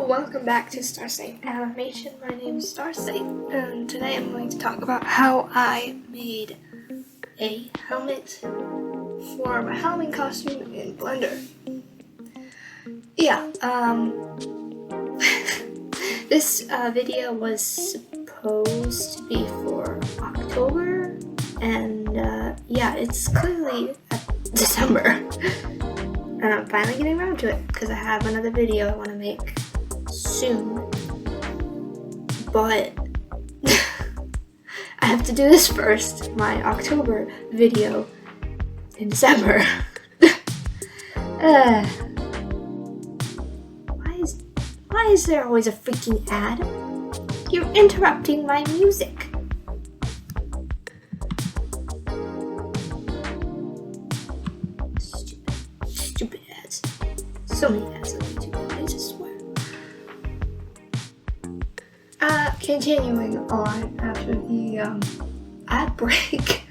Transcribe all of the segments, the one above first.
welcome back to Starsight Animation. My name is Starsight, and today I'm going to talk about how I made a helmet for my Halloween costume in Blender. Yeah, this video was supposed to be for October, and yeah, it's clearly December. And I'm finally getting around to it because I have another video I want to make soon. But I have to do this first, my October video in December. Why is there always a freaking ad? You're interrupting my music. Stupid ads. So many ads on YouTube, I just swear. Continuing on after the ad break.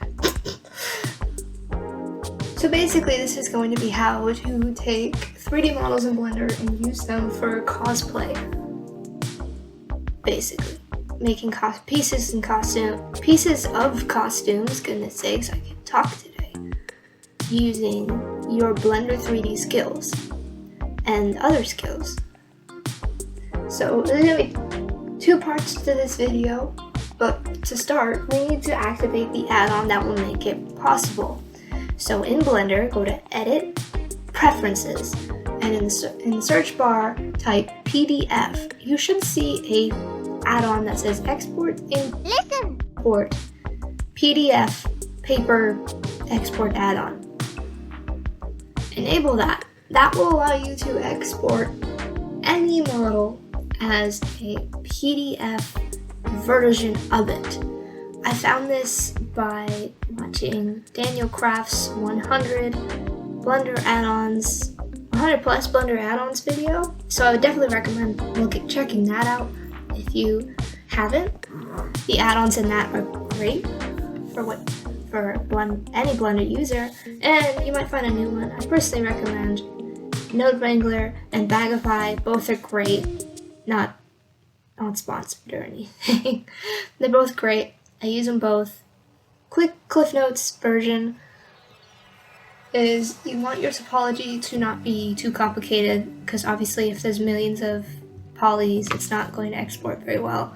So basically this is going to be how to take 3D models in Blender and use them for cosplay. Basically. Making pieces of costumes, goodness sakes, I can talk today. Using your Blender 3D skills and other skills. So there's gonna be two parts to this video, but to start, we need to activate the add-on that will make it possible. So in Blender, go to Edit, Preferences, and in the search bar, type PDF. You should see a add-on that says Export Import PDF Paper Export Add-on. Enable that. That will allow you to export any model as a PDF version of it. I found this by watching Daniel Craft's 100 Blender add-ons, 100 plus Blender add-ons video. So I would definitely recommend checking that out if you haven't. The add-ons in that are great for any Blender user, and you might find a new one. I personally recommend Node Wrangler and Bagify. Both are great. Not sponsored or anything. They're both great. I use them both. Quick Cliff Notes version is you want your topology to not be too complicated, because obviously if there's millions of polys, it's not going to export very well.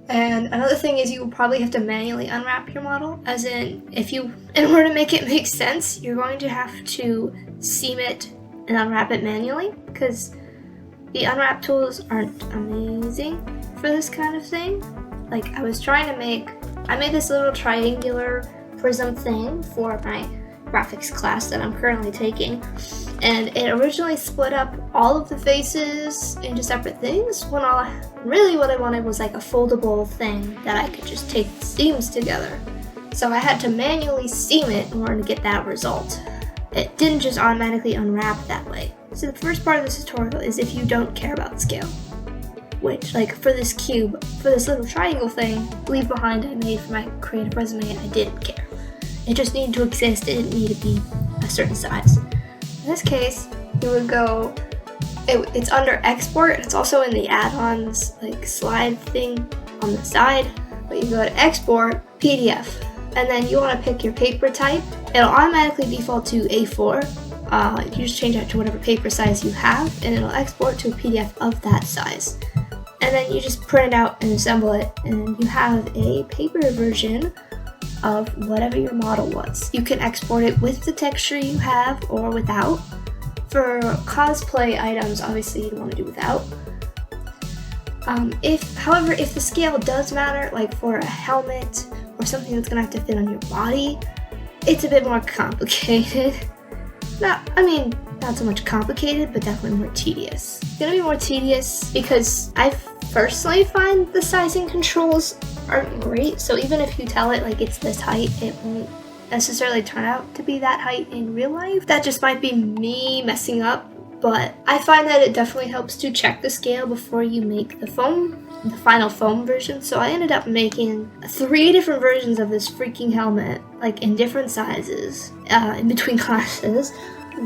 And another thing is you will probably have to manually unwrap your model, as in order to make it make sense, you're going to have to seam it and unwrap it manually, because the unwrap tools aren't amazing for this kind of thing. Like I made this little triangular prism thing for my graphics class that I'm currently taking, and it originally split up all of the faces into separate things, when what I wanted was like a foldable thing that I could just take the seams together. So I had to manually seam it in order to get that result. It didn't just automatically unwrap that way. So the first part of this tutorial is if you don't care about scale, which, like for this cube, for this little triangle thing, leave behind I made for my creative resume, I didn't care. It just needed to exist, it didn't need to be a certain size. In this case, you would go, it's under export, it's also in the add-ons like slide thing on the side, but you go to export, PDF, and then you want to pick your paper type. It'll automatically default to A4. You just change that to whatever paper size you have, and it'll export to a PDF of that size. And then you just print it out and assemble it, and you have a paper version of whatever your model was. You can export it with the texture you have or without. For cosplay items, obviously you'd want to do without. However, if the scale does matter, like for a helmet or something that's gonna have to fit on your body, it's a bit more complicated. Not so much complicated, but definitely more tedious. It's gonna be more tedious because I personally find the sizing controls aren't great. So even if you tell it like it's this height, it won't necessarily turn out to be that height in real life. That just might be me messing up, but I find that it definitely helps to check the scale before you make the final foam version. So I ended up making 3 different versions of this freaking helmet, like in different sizes, in between classes.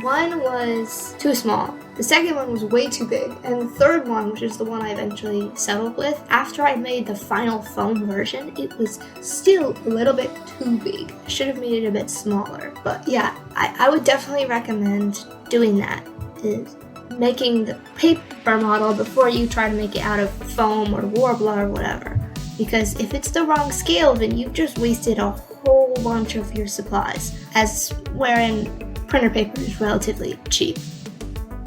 One was too small, The second one was way too big, and the third one, which is the one I eventually settled with, after I made the final foam version, it was still a little bit too big. I should have made it a bit smaller. But yeah, I would definitely recommend doing that, is making the paper model before you try to make it out of foam or Warbler or whatever. Because if it's the wrong scale, then you've just wasted a whole bunch of your supplies, as wherein printer paper is relatively cheap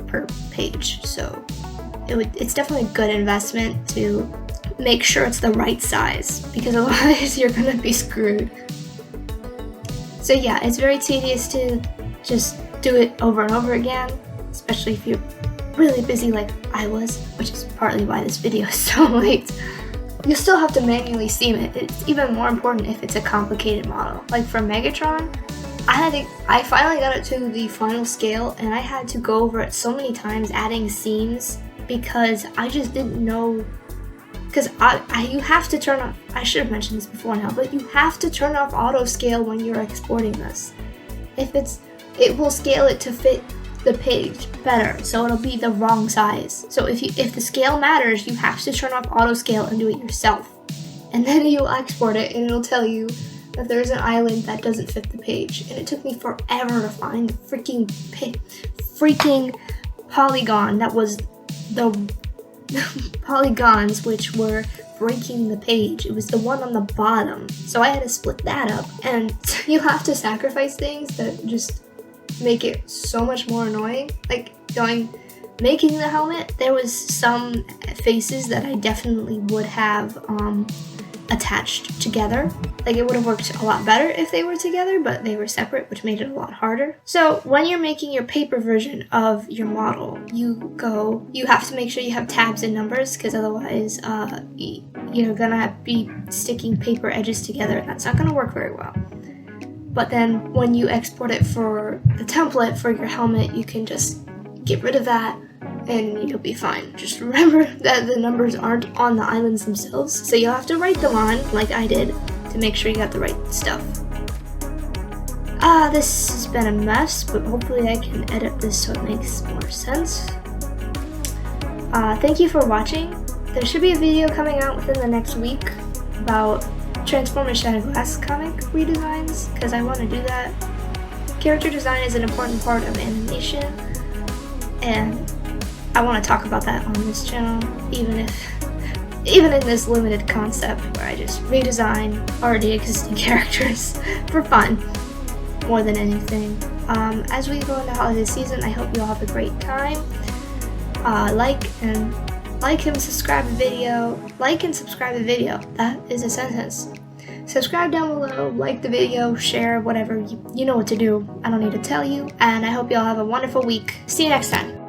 per page, so it's definitely a good investment to make sure it's the right size, because otherwise you're gonna be screwed. So yeah, it's very tedious to just do it over and over again, especially if you're really busy like I was, which is partly why this video is so late. You still have to manually seam it. It's even more important if it's a complicated model. Like for Megatron, I finally got it to the final scale, and I had to go over it so many times adding seams because I just didn't know. Because you have to turn off, I should have mentioned this before now, but you have to turn off auto scale when you're exporting this. It will scale it to fit the page better, so it'll be the wrong size. So if the scale matters, you have to turn off auto scale and do it yourself. And then you'll export it and it'll tell you that there's an island that doesn't fit the page. And it took me forever to find the freaking polygon that was the polygons which were breaking the page. It was the one on the bottom. So I had to split that up, and you have to sacrifice things that just make it so much more annoying. Like making the helmet, there was some faces that I definitely would have attached together. Like it would have worked a lot better if they were together, but they were separate, which made it a lot harder. So when you're making your paper version of your model, you have to make sure you have tabs and numbers, because otherwise you're gonna be sticking paper edges together, and that's not gonna work very well. But then when you export it for the template for your helmet, you can just get rid of that and you'll be fine. Just remember that the numbers aren't on the islands themselves, so you'll have to write them on, like I did, to make sure you got the right stuff. This has been a mess, but hopefully I can edit this so it makes more sense. Thank you for watching. There should be a video coming out within the next week about Transformers Shattered Glass comic redesigns, because I want to do that. Character design is an important part of animation, and I want to talk about that on this channel, even in this limited concept where I just redesign already existing characters for fun more than anything. As we go into holiday season, I hope you all have a great time. Like and subscribe the video. Like and subscribe the video. That is a sentence. Subscribe down below, like the video, share, whatever. You know what to do. I don't need to tell you. And I hope you all have a wonderful week. See you next time.